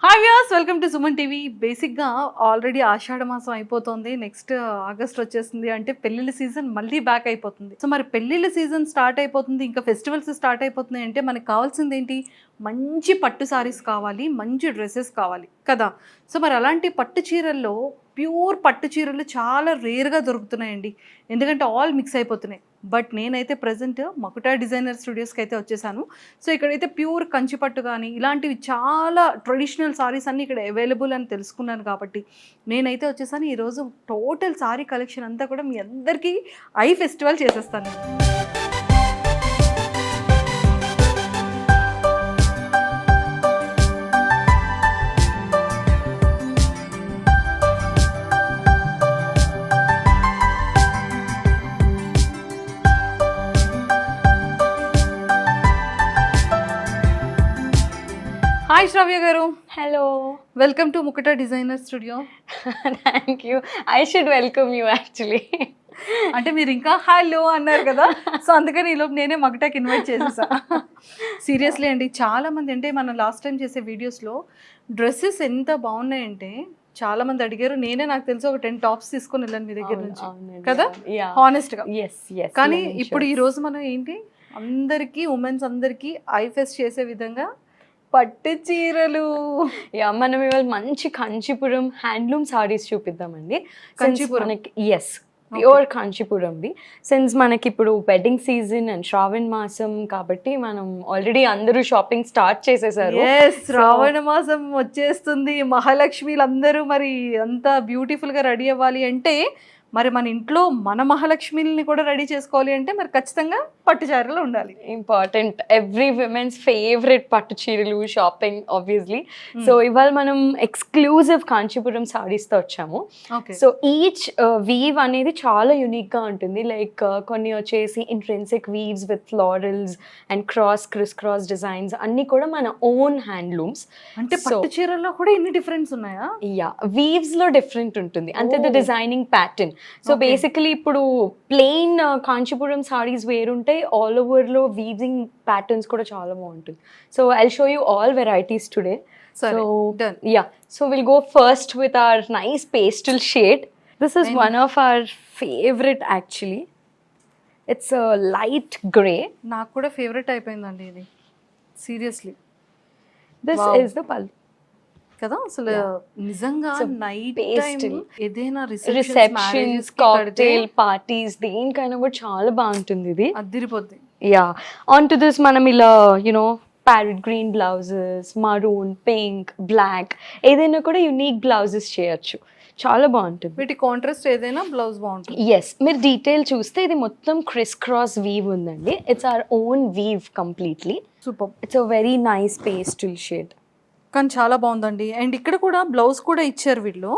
Hi viewers, welcome to Suman TV. బేసిక్గా already ఆషాఢ మాసం అయిపోతుంది, నెక్స్ట్ ఆగస్ట్ వచ్చేస్తుంది, అంటే పెళ్ళిళ్ళ సీజన్ మళ్ళీ బ్యాక్ అయిపోతుంది. సో మరి పెళ్ళిళ్ళ సీజన్ స్టార్ట్ అయిపోతుంది, ఇంకా ఫెస్టివల్స్ స్టార్ట్ అయిపోతున్నాయి అంటే మనకు కావాల్సింది ఏంటి? మంచి పట్టు సారీస్ కావాలి, మంచి డ్రెస్సెస్ కావాలి కదా. సో మరి అలాంటి పట్టు చీరల్లో ప్యూర్ పట్టు చీరలు చాలా రేర్గా దొరుకుతున్నాయండి, ఎందుకంటే ఆల్ మిక్స్ అయిపోతున్నాయి. బట్ నేనైతే ప్రజెంట్ మకుటా డిజైనర్ స్టూడియోస్కి అయితే వచ్చేసాను. సో ఇక్కడైతే ప్యూర్ కంచి పట్టు కానీ ఇలాంటివి చాలా ట్రెడిషనల్ సారీస్ అన్నీ ఇక్కడ అవైలబుల్ అని తెలుసుకున్నాను కాబట్టి నేనైతే వచ్చేసాను. ఈరోజు టోటల్ సారీ కలెక్షన్ అంతా కూడా మీ అందరికీ ఐ ఫెస్టివల్ చేసేస్తాను. హాయ్ శ్రావ్య గారు. Hello, welcome to Mukuta designer studio. Thank you. I should welcome you actually. అంటే మీరు ఇంకా హలో అన్నారు కదా, సో అందుకని ఈలోపు నేనే మకుటాకి ఇన్వైట్ చేసేసా. సీరియస్లీ అండి, చాలామంది అంటే మనం లాస్ట్ టైం చేసే వీడియోస్లో డ్రెస్సెస్ ఎంత బాగున్నాయంటే చాలామంది అడిగారు. నేనే నాకు తెలిసి ఒక 10 టాప్స్ తీసుకొని వెళ్ళాను మీ దగ్గర నుంచి కదా, హానెస్ట్గా. కానీ ఇప్పుడు ఈరోజు మనం ఏంటి, అందరికీ ఉమెన్స్ అందరికీ ఐ ఫెస్ట్ చేసే విధంగా పట్టు చీరలు. మనం ఇవాళ మంచి కాంచీపురం హ్యాండ్లూమ్ సారీస్ చూపిద్దామండి. కాంచీపురం, ఎస్, ప్యూర్ కాంచీపురంది. సిన్స్ మనకి ఇప్పుడు వెడ్డింగ్ సీజన్ అండ్ శ్రావణ మాసం కాబట్టి మనం ఆల్రెడీ అందరూ షాపింగ్ స్టార్ట్ చేసేసారు. శ్రావణ మాసం వచ్చేస్తుంది, మహాలక్ష్మిలు అందరూ మరి అంతా బ్యూటిఫుల్ గా రెడీ అవ్వాలి అంటే మరి మన ఇంట్లో మన మహాలక్ష్మిని కూడా రెడీ చేసుకోవాలి అంటే మరి ఖచ్చితంగా పట్టు చీరలు ఉండాలి. ఇంపార్టెంట్, ఎవ్రీ విమెన్స్ ఫేవరెట్ పట్టు చీరలు షాపింగ్ ఆబ్వియస్లీ. సో ఇవాళ మనం ఎక్స్క్లూజివ్ కాంచీపురం సారీస్తో వచ్చాము. సో ఈచ్ వీవ్ అనేది చాలా యూనిక్గా ఉంటుంది. లైక్ కొన్ని వచ్చేసి intrinsic weaves with florals and criss cross designs అన్ని కూడా మన ఓన్ హ్యాండ్లూమ్స్. అంటే పట్టు చీరల్లో కూడా ఇన్ని డిఫరెన్స్ ఉన్నాయా? యా, వీవ్స్ లో డిఫరెంట్ ఉంటుంది, అంటే the designing pattern. So basically ఇప్పుడు ప్లెయిన్ కాంచీపురం సారీస్ వేరుంటాయి, ఆల్ ఓవర్ లో వీవింగ్ ప్యాటర్న్స్ కూడా చాలా బాగుంటుంది. So I'll show you all varieties today. So yeah, so will go first with our nice pastel shade. This is one of our favourite actually. It's light grey. నాకు కూడా favourite అయిపోయిందండి ఇది, seriously. This is the పల్ కదా. అసలు నిజంగా night time ఏదైనా receptions, cocktail parties దేనికైనా కూడా చాలా బాగుంటుంది ఇది, అదిరిపోద్ది. యా, ఆన్ టు దిస్ మనం ఇలా you know parrot green blouses, maroon, pink, black ఏదైనా కూడా యునిక్ బ్లౌజెస్ చేయొచ్చు, చాలా బాగుంటుంది. వీటి కాంట్రాస్ట్ ఏదైనా బ్లౌజ్ బాగుంటుంది. ఎస్, మీరు డీటెయిల్ చూస్తే ఇది మొత్తం క్రిస్ క్రాస్ వీవ్ ఉందండి. It's our own weave completely. Super. It's a very nice pastel shade, కానీ చాలా బాగుందండి. అండ్ ఇక్కడ కూడా బ్లౌజ్ కూడా ఇచ్చారు వీళ్ళు.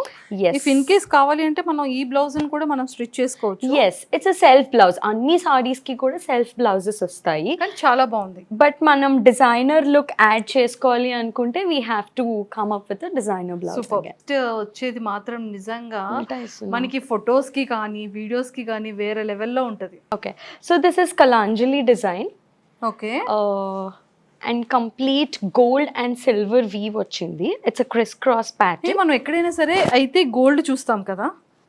ఇఫ్ ఇన్ కేస్ కావాలి అంటే మనం ఈ బ్లౌజ్ కూడా మనం స్టిచ్ చేసుకోవచ్చు. Yes, it's a self blouse. అన్ని సారీస్ కి కూడా సెల్ఫ్ బ్లౌజెస్ వస్తాయి, కానీ చాలా బాగుంది. బట్ మనం డిజైనర్ లుక్ యాడ్ చేసుకోవాలి అనుకుంటే we have to come up with designer blouse. వచ్చేది మాత్రం నిజంగా మనకి ఫొటోస్ కి కానీ వీడియోస్ కి కానీ వేరే లెవెల్లో ఉంటది. Okay, so this is Kalanjali design. Okay, and complete gold and silver weave వచ్చింది. It's a criss cross pattern. మనం ఎక్కడైనా సరే అయితే గోల్డ్ చూస్తాం కదా,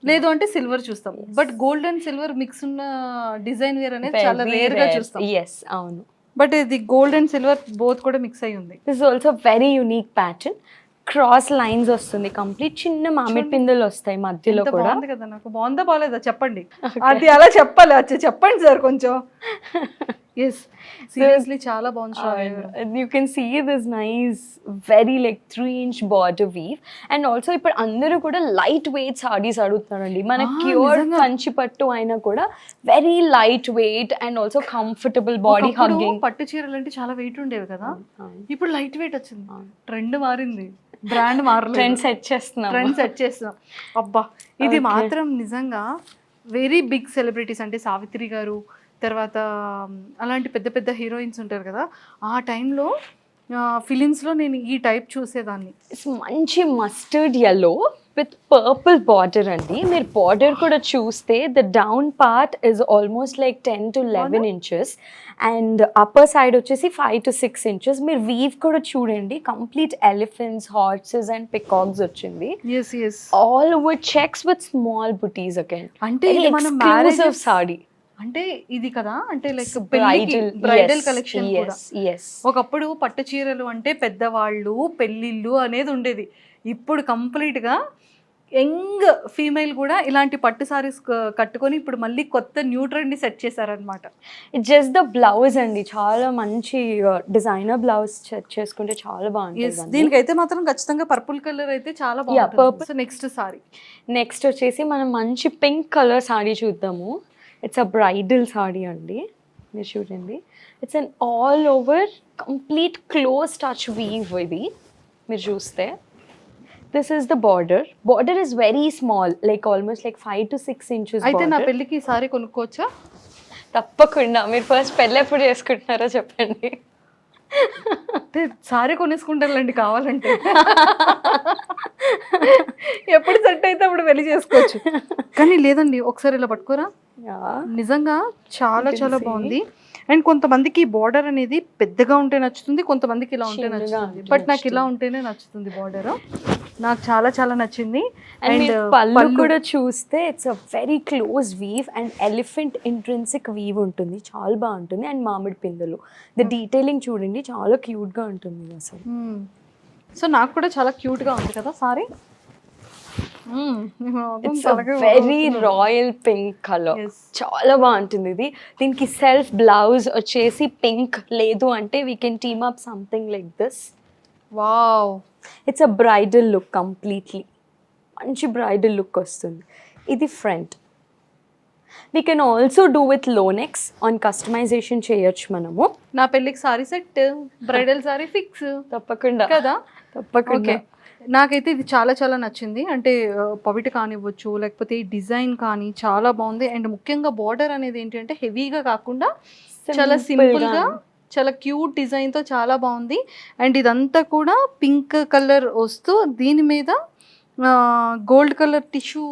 లేదు అంటే సిల్వర్ చూస్తాం, but gold and silver mix ఉన్న డిజైన్ వేర్ అనేది చాలా రేర్ గా చూస్తాం. ఎస్, అవును, బట్ ఇది గోల్డ్ అండ్ సిల్వర్ బోత్ కూడా మిక్స్ అయి ఉంది. This is also very unique pattern. Cross lines వస్తుంది, కంప్లీట్ చిన్న మామిడి పిందెలు వస్తాయి మధ్యలో కూడా. కదా, నాకు బాగుందా బాగాలేదా చెప్పండి, అది అలా చెప్పాలి. చెప్పండి సార్ కొంచెం. ఎస్, సీరియస్లీ చాలా బాగుంది. You can see this nice very like 3-inch border weave. And also ఇప్పుడు అందరూ కూడా లైట్ వెయిట్ సారీస్ అడుగుతున్నారండి. మన ప్యూర్ కంచి పట్టు అయినా కూడా very light weight and also comfortable body hugging. పట్టు చీరలు అంటే చాలా వెయిట్ ఉండేవి కదా, ఇప్పుడు లైట్ వెయిట్ వచ్చింది. ట్రెండ్ మారింది, బ్రాండ్ మారలేదు, ట్రెండ్ సెట్ చేస్తున్నాం. అబ్బా, ఇది మాత్రం నిజంగా వెరీ బిగ్ సెలబ్రిటీస్ అంటే సావిత్రి గారు, తర్వాత అలాంటి పెద్ద పెద్ద హీరోయిన్స్ ఉంటారు కదా, ఆ టైంలో ఫిలిమ్స్లో నేను ఈ టైప్ చూసేదాన్ని. మంచి mustard yellow with purple border అండి. మీరు బార్డర్ కూడా చూస్తే the down part is almost like 10 to 11 inches and upper side వచ్చేసి 5 to 6 ఇంచెస్. మీరు వీవ్ కూడా చూడండి, complete elephants, horses and peacocks వచ్చింది. Yes yes all over checks with small buttis again. అంటే ఇది మన ఎక్స్క్లూజివ్ సారీ. అంటే ఇది కదా, అంటే like Bridal, bridal yes, collection కూడా. yes. ఒకప్పుడు పట్టు చీరలు అంటే పెద్దవాళ్ళు, పెళ్ళిళ్ళు అనేది ఉండేది. ఇప్పుడు కంప్లీట్ గా యంగ్ ఫీమేల్ కూడా ఇలాంటి పట్టు సారీస్ కట్టుకొని ఇప్పుడు మళ్ళీ కొత్త న్యూ ట్రెండ్ ని సెట్ చేశారనమాట. ఇట్స్ జస్ట్ ద బ్లౌజ్ అండి, చాలా మంచి డిజైనర్ బ్లౌజ్ చేసుకుంటే చాలా బాగుంటుంది. దీనికైతే మాత్రం ఖచ్చితంగా పర్పుల్ కలర్ అయితే చాలా purple. బాగుంటుంది. నెక్స్ట్ సారీ, నెక్స్ట్ వచ్చేసి మనం మంచి పింక్ కలర్ సారీ చూద్దాము. ఇట్స్ అ బ్రైడల్ సారీ అండి, మీరు చూడండి. It's an all over complete close touch weave. ఇది మీరు చూస్తే this is the border. Border is very small, like almost like 5 to 6 inches. అయితే నా పెళ్ళికి ఈ సారీ కొనుక్కోవచ్చా? తప్పకుండా. మీరు ఫస్ట్ పెళ్ళి ఎప్పుడు చేసుకుంటున్నారో చెప్పండి. అంటే సారీ కొనేసుకుంటారులేండి కావాలంటే. ఎప్పుడు సెట్ అయితే అప్పుడు వెళ్ళి చేసుకోవచ్చు. కానీ లేదండి, ఒకసారి ఇలా పట్టుకోరా, నిజంగా చాలా చాలా బాగుంది. అండ్ కొంతమందికి బార్డర్ అనేది పెద్దగా ఉంటే నచ్చుతుంది, కొంతమందికి ఇలా ఉంటే నచ్చుతుంది. బట్ నాకు ఇలా ఉంటేనే నచ్చుతుంది బార్డర్. నాకు చాలా చాలా నచ్చింది. అండ్ పళ్ళు కూడా చూస్తే it's a very close weave and elephant intrinsic weave ఉంటుంది, చాలా బాగుంటుంది. అండ్ మామిడి పిందెలు, ద డీటెయిలింగ్ చూడండి, చాలా క్యూట్ గా ఉంటుంది అసలు. సో నాకు కూడా చాలా క్యూట్ గా ఉంది కదా sorry. Very royal pink colour, చాలా బాగుంటుంది ఇది. దీనికి సెల్ఫ్ బ్లౌజ్ వచ్చేసి పింక్ లేదు అంటే we can team up something like this. Wow, it's a bridal look, completely మంచి బ్రైడల్ లుక్ వస్తుంది. ఇది front. We can also do with low necks on customisation చేయొచ్చు మనము. నా పెళ్ళికి sari set, bridal sari fix. తప్పకుండా కదా, తప్పకుండా. నాకైతే ఇది చాలా చాలా నచ్చింది. అంటే పవిట కానివ్వచ్చు, లేకపోతే ఈ డిజైన్ కానీ చాలా బాగుంది. అండ్ ముఖ్యంగా బార్డర్ అనేది ఏంటంటే హెవీగా కాకుండా చాలా సింపుల్ గా, చాలా క్యూట్ డిజైన్ తో చాలా బాగుంది. అండ్ ఇదంతా కూడా పింక్ కలర్ వస్తూ దీని మీద గోల్డ్ కలర్ టిష్యూ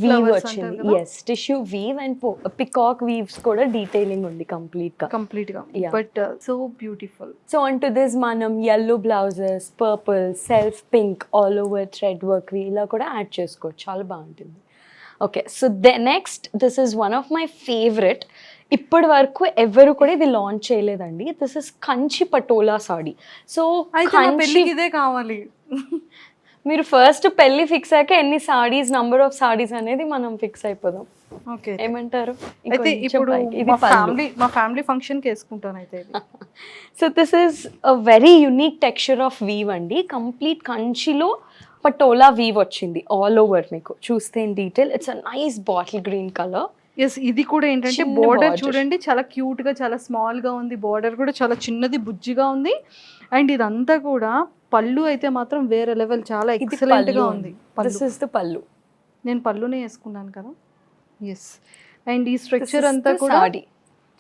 వీవ్ వచ్చింది. Yes, tissue weave and peacock weaves కూడా డీటెయిలింగ్ ఉంది కంప్లీట్ గా. But so beautiful. So on to this మనం yellow blouses, purple, self pink, all over thread work ఇలా కూడా యాడ్ చేసుకోవచ్చు, చాలా బాగుంటుంది. Okay, so next this is one of my favourite. ఇప్పటి వరకు ఎవరు కూడా ఇది లాంచ్ చేయలేదండి. This is Kanchi Patola sari. So పెళ్ళికి ఇదే కావాలి. మీరు ఫస్ట్ పెళ్లి ఫిక్స్ అయ్యాక ఎన్ని సారీస్, నంబర్ ఆఫ్ సారీస్ అనేది మనం ఫిక్స్ అయిపోదాం. ఓకే, ఏమంటారు? అయితే ఇప్పుడు మా ఫ్యామిలీ ఫంక్షన్ కి వేసుకుంటాను అయితే. So this is a very unique texture of weave అండి. కంప్లీట్ కంచిలో పటోలా వీవ్ వచ్చింది ఆల్ ఓవర్. మీకు చూస్తే in detail it's a nice bottle green colour. Yes, ఇది కూడా ఏంటంటే బోర్డర్ చూడండి, చాలా క్యూట్ గా, చాలా స్మాల్ గా ఉంది. బోర్డర్ కూడా చాలా చిన్నది, బుజ్జిగా ఉంది. అండ్ ఇదంతా కూడా పళ్ళు అయితే మాత్రం వేరే లెవెల్, చాలా ఎక్సలెంట్ గా ఉంది. దిస్ ఇస్ ద పళ్ళు. నేను పళ్ళునే వేసుకున్నాను కదా. ఎస్, అండ్ ఈ స్ట్రక్చర్ అంతా కూడా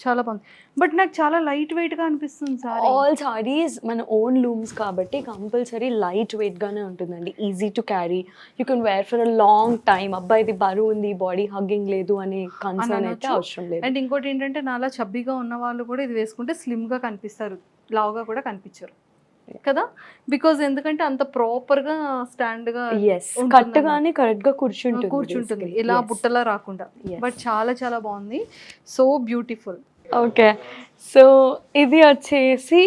చాలా బాగుంది. బట్ నాకు చాలా లైట్ వెయిట్ గా అనిపిస్తుంది సారీ. ఆల్ సారీస్ మన ఓన్ లూమ్స్ కాబట్టి కంపల్సరీ లైట్ వెయిట్ గానే ఉంటుందండి. Easy to carry, you can wear for a long time. అబ్బాయి ఇది బరువు ఉంది, బాడీ హగ్గింగ్ లేదు అనే కన్సర్న్ అయితే అవసరం లేదు. అండ్ ఇంకోటి ఏంటంటే నాలా చబ్బీగా ఉన్న వాళ్ళు కూడా ఇది వేసుకుంటే స్లిమ్ గా కనిపిస్తారు, లావుగా కూడా కనిపించరు కదా. బికాజ్ ఎందుకంటే అంత ప్రాపర్ గా స్టాండ్ గా కట్టుగానే కరెక్ట్ గా కూర్చుంటుంది, ఇలా బుట్టలా రాకుండా. బట్ చాలా చాలా బాగుంది, సో బ్యూటిఫుల్. ఓకే, సో ఇది వచ్చేసి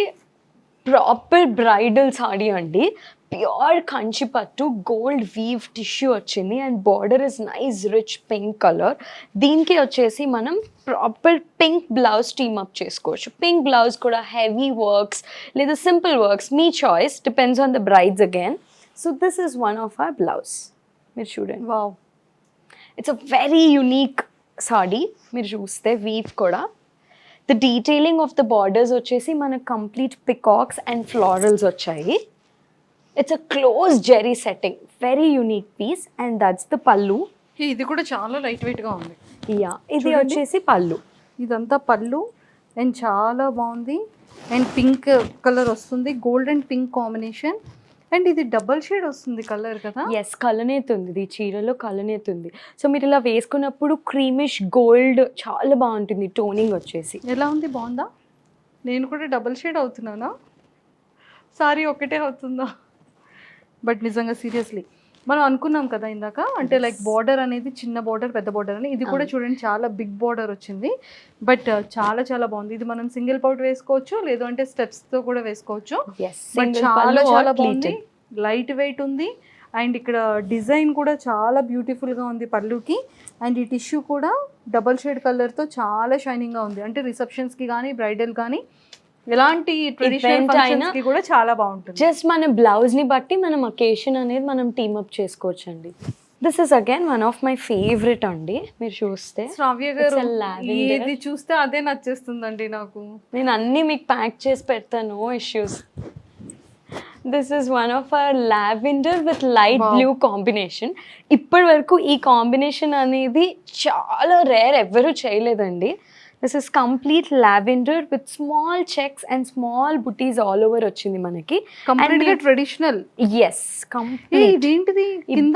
ప్రాపర్ బ్రైడల్ సారీ అండి. ప్యూర్ కంచి పట్టు, గోల్డ్ వీవ్ టిష్యూ వచ్చింది and border is nice rich pink colour. దీనికి వచ్చేసి మనం proper pink blouse team up చేసుకోవచ్చు. పింక్ బ్లౌజ్ కూడా హెవీ వర్క్స్ లేదా simple works, me choice, depends on the brides again. So this is one of hour blouse. మీరు చూడండి, wow, it's a very unique sorry. మీరు చూస్తే weave కూడా the detailing of the borders వచ్చేసి మనకు complete peacocks and florals వచ్చాయి. It's a close zari setting, very unique piece. And that's the pallu. ఇది కూడా చాలా లైట్ వెయిట్ గా ఉంది. యా, ఇది వచ్చేసి పళ్ళు. ఇదంతా పళ్ళు అండ్ చాలా బాగుంది. అండ్ పింక్ కలర్ వస్తుంది, gold and pink combination. And ఇది డబల్ షేడ్ వస్తుంది కలర్ కదా. ఎస్, కలనేతుంది, ఇది చీరలో కలనేతుంది. సో మీరు ఇలా వేసుకున్నప్పుడు క్రీమిష్ గోల్డ్ చాలా బాగుంటుంది, టోనింగ్ వచ్చేసి. ఎలా ఉంది, బాగుందా? నేను కూడా డబల్ షేడ్ అవుతున్నానా, సారీ ఒకటే అవుతుందా? బట్ నిజంగా సీరియస్లీ మనం అనుకున్నాం కదా ఇందాక, అంటే లైక్ బార్డర్ అనేది చిన్న బార్డర్ పెద్ద బార్డర్ అని, ఇది కూడా చూడండి చాలా బిగ్ బార్డర్ వచ్చింది. బట్ చాలా చాలా బాగుంది. ఇది మనం సింగిల్ పౌట్ వేసుకోవచ్చు, లేదు అంటే స్టెప్స్ తో కూడా వేసుకోవచ్చు. బట్ చాలా చాలా బాగుంది, లైట్ వెయిట్ ఉంది. అండ్ ఇక్కడ డిజైన్ కూడా చాలా బ్యూటిఫుల్గా ఉంది పళ్ళుకి. అండ్ ఈ టిష్యూ కూడా డబల్ షేడ్ కలర్తో చాలా షైనింగ్గా ఉంది. అంటే రిసెప్షన్స్కి కానీ బ్రైడల్ కానీ ఎలాంటి ట్రెడిషనల్ ఫంక్షన్స్కి కూడా చాలా బాగుంటుంది. జస్ట్ మన బ్లౌజ్ని బట్టి మనం అకేషన్ అనేది మనం టీమప్ చేసుకోవచ్చు అండి. This is again one of my favourite అండి. మీరు చూస్తే శ్రావ్య గారు ఏది చూస్తే అదే నచ్చేస్తుందండి నాకు. నేను అన్నీ మీకు ప్యాక్ చేసి పెడతాను, issues. This is one of hour lavender with light blue combination. ఇప్పటి వరకు ఈ కాంబినేషన్ అనేది చాలా రేర్, ఎవరు చేయలేదండి. This is complete lavender with small checks and small buttis all over వచ్చింది మనకి. కంప్లీట్ గా ట్రెడిషనల్. Yes, complete. ఇదేంటిది కింద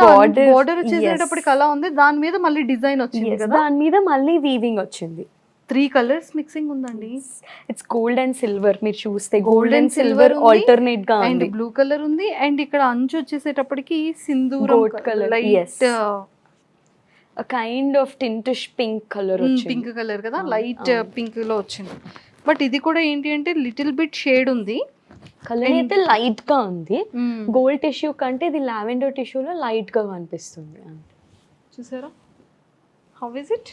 బోర్డర్ వచ్చేసేటప్పటికి అలా ఉంది, దాని మీద మళ్ళీ డిజైన్ వచ్చింది కదా, దాని మీద మళ్ళీ వీవింగ్ వచ్చింది. 3 కలర్స్ మిక్సింగ్ ఉందండి. It's gold and silver. మీరు చూస్తే గోల్డ్ అండ్ సిల్వర్ ఆల్టర్నేట్ గా అండ్ బ్లూ కలర్ ఉంది. అండ్ ఇక్కడ అంచు వచ్చేసేటప్పటికి సింధూరం colour, light kind of tintish pink colour వచ్చింది. పింక్ కలర్ కదా, లైట్ పింక్ లో వచ్చింది. బట్ ఇది కూడా ఏంటి అంటే లిటిల్ బిట్ షేడ్ ఉంది, కలర్ అయితే లైట్ గా ఉంది. గోల్డ్ టిష్యూ కంటే ఇది లావెండర్ టిష్యూలో లైట్ గా కనిపిస్తుంది. చూసారా, how is it?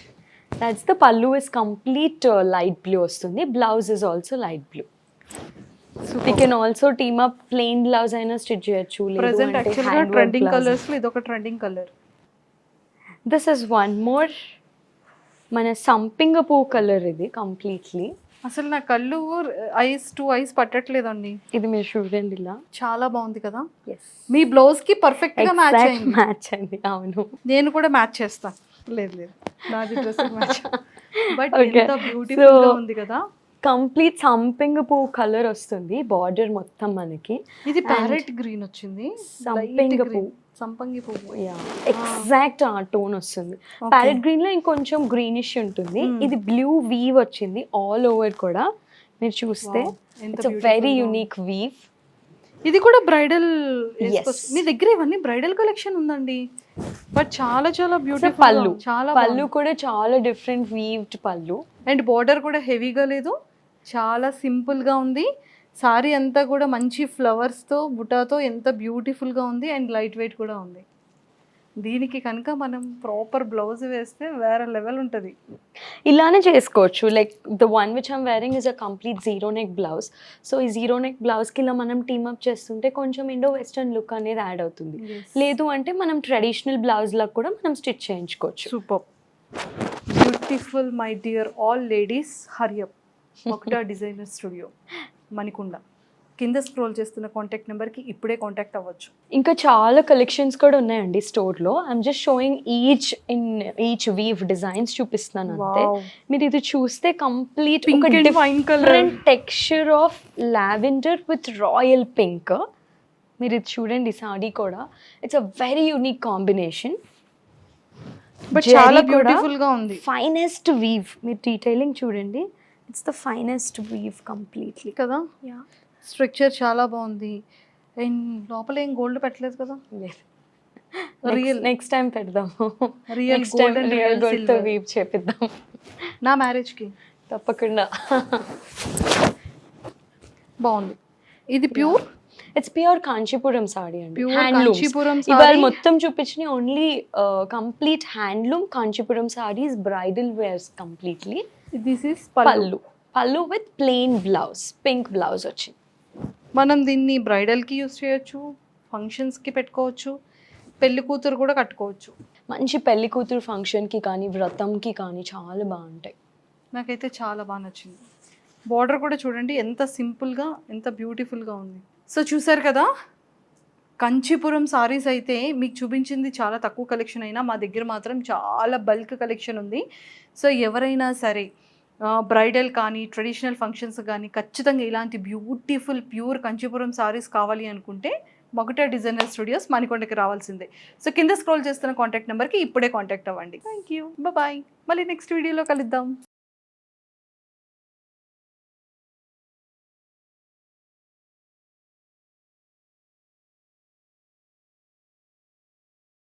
That's the పల్లు ఇస్ కంప్లీట్ లైట్ బ్లూ వస్తుంది. Blouse is also light blue. You can also team up plain blouse అయినా స్టిచ్ చేయొచ్చు. ప్రెజెంట్ యాక్చువల్గా ట్రెండింగ్ కలర్స్ లో ఇది ఒక trending colour. This is one more మన సంపింగ పువ్వు కలర్. ఇది కంప్లీట్లీ అసలు నా కళ్ళు టూ ఐస్ పట్టట్లేదండి. ఇది మీరు చూడండి, ఇలా చాలా బాగుంది కదా. ఎస్, మీ బ్లౌజ్ కి పర్ఫెక్ట్ గా మ్యాచ్ అయింది. అవును, నేను కూడా మ్యాచ్ చేస్తాను. లేదు నాది డ్రెస్ మ్యాచ్. బట్ ఎంత బ్యూటిఫుల్ గా ఉంది కదా. కంప్లీట్ సంపింగ పువ్వు కలర్ వస్తుంది బార్డర్ మొత్తం మనకి. ఇది ప్యారెట్ గ్రీన్ వచ్చింది, సంపంగి పువ్వు. ఎగ్జాక్ట్ ఆ టోన్ వస్తుంది. ప్యారెట్ గ్రీన్ లో ఇంకొంచెం గ్రీనిష్ ఉంటుంది. ఇది బ్లూ వీవ్ వచ్చింది ఆల్ ఓవర్ కూడా. మీరు చూస్తే ఇట్స్ వెరీ యునిక్ వీవ్. ఇది కూడా బ్రైడల్. మీ దగ్గర ఇవన్నీ బ్రైడల్ కలెక్షన్ ఉందండి. బట్ చాలా చాలా బ్యూటిఫుల్ పళ్ళు. చాలా పళ్ళు కూడా చాలా డిఫరెంట్ వీవ్డ్ పళ్ళు. అండ్ బార్డర్ కూడా హెవీగా లేదు, చాలా సింపుల్ గా ఉంది. సారీ అంతా కూడా మంచి ఫ్లవర్స్ తో బుటాతో ఎంత బ్యూటిఫుల్ గా ఉంది. అండ్ లైట్ వెయిట్ కూడా ఉంది. దీనికి కనుక మనం ప్రాపర్ బ్లౌజ్ వేస్తే వేరే లెవెల్ ఉంటుంది. ఇలానే చేసుకోవచ్చు. Like the one which I'm wearing is a complete zero neck blouse. So ఈ జీరో నెక్ బ్లౌజ్కి ఇలా మనం టీమప్ చేస్తుంటే కొంచెం ఇండో వెస్టర్న్ లుక్ అనేది యాడ్ అవుతుంది. లేదు అంటే మనం ట్రెడిషనల్ బ్లౌజ్ లకు కూడా మనం స్టిచ్ చేయించుకోవచ్చు. Super beautiful my dear all ladies, hurry up Mukuta designer studio Manikonda. కింద స్క్రోల్ చేస్తున్న కాంటాక్ట్ నెంబర్కి ఇప్పుడే కాంటాక్ట్ అవ్వచ్చు. ఇంకా చాలా కలెక్షన్స్ కూడా ఉన్నాయండి స్టోర్లో. I'm just showing each weave designs చూపిస్తున్నాను అంతే. మీరు ఇది చూస్తే complete different texture of lavender with royal pink. మీరు ఇది చూడండి, సాడీ కూడా it's a very unique combination. But చాలా బ్యూటిఫుల్ గా ఉంది. Finest weave. మీరు డీటెయిలింగ్ చూడండి, it's the finest weave completely కదా. స్ట్రక్చర్ చాలా బాగుంది. అండ్ లోపల ఏం గోల్డ్ పెట్టలేదు కదా. రియల్ నెక్స్ట్ టైం పెడదాము. రియల్ గోల్డ్ తో వీవ్ చేపిద్దాం నా మ్యారేజ్కి తప్పకుండా. బాగుంది. ఇది pure, it's pure Kanchipuram sari అండి. హ్యాండ్లూమ్. ఇవాళ మొత్తం చూపించిన only complete handloom Kanchipuram saris, bridal wears completely. This is pallu with plain blouse, pink blouse వచ్చింది. మనం దీన్ని బ్రైడల్కి యూస్ చేయొచ్చు, ఫంక్షన్స్కి పెట్టుకోవచ్చు, పెళ్లి కూతురు కూడా కట్టుకోవచ్చు. మంచి పెళ్లి కూతురు ఫంక్షన్కి కానీ వ్రతంకి కానీ చాలా బాగుంటాయి. నాకైతే చాలా బాగా నచ్చింది. బార్డర్ కూడా చూడండి ఎంత సింపుల్గా ఎంత బ్యూటిఫుల్గా ఉంది. సో చూసారు కదా, కంచీపురం సారీస్ అయితే మీకు చూపించింది చాలా తక్కువ కలెక్షన్ అయినా మా దగ్గర మాత్రం చాలా బల్క్ కలెక్షన్ ఉంది. సో ఎవరైనా సరే బ్రైడల్ కానీ ట్రెడిషనల్ ఫంక్షన్స్ కానీ ఖచ్చితంగా ఇలాంటి బ్యూటిఫుల్ ప్యూర్ కంచీపురం సారీస్ కావాలి అనుకుంటే మొగటా డిజైనర్ స్టూడియోస్ మణికొండకి రావాల్సిందే. సో కింద స్క్రోల్ చేస్తున్న కాంటాక్ట్ నెంబర్కి ఇప్పుడే కాంటాక్ట్ అవ్వండి. Thank you, bye. మళ్ళీ నెక్స్ట్ వీడియోలో కలుద్దాం.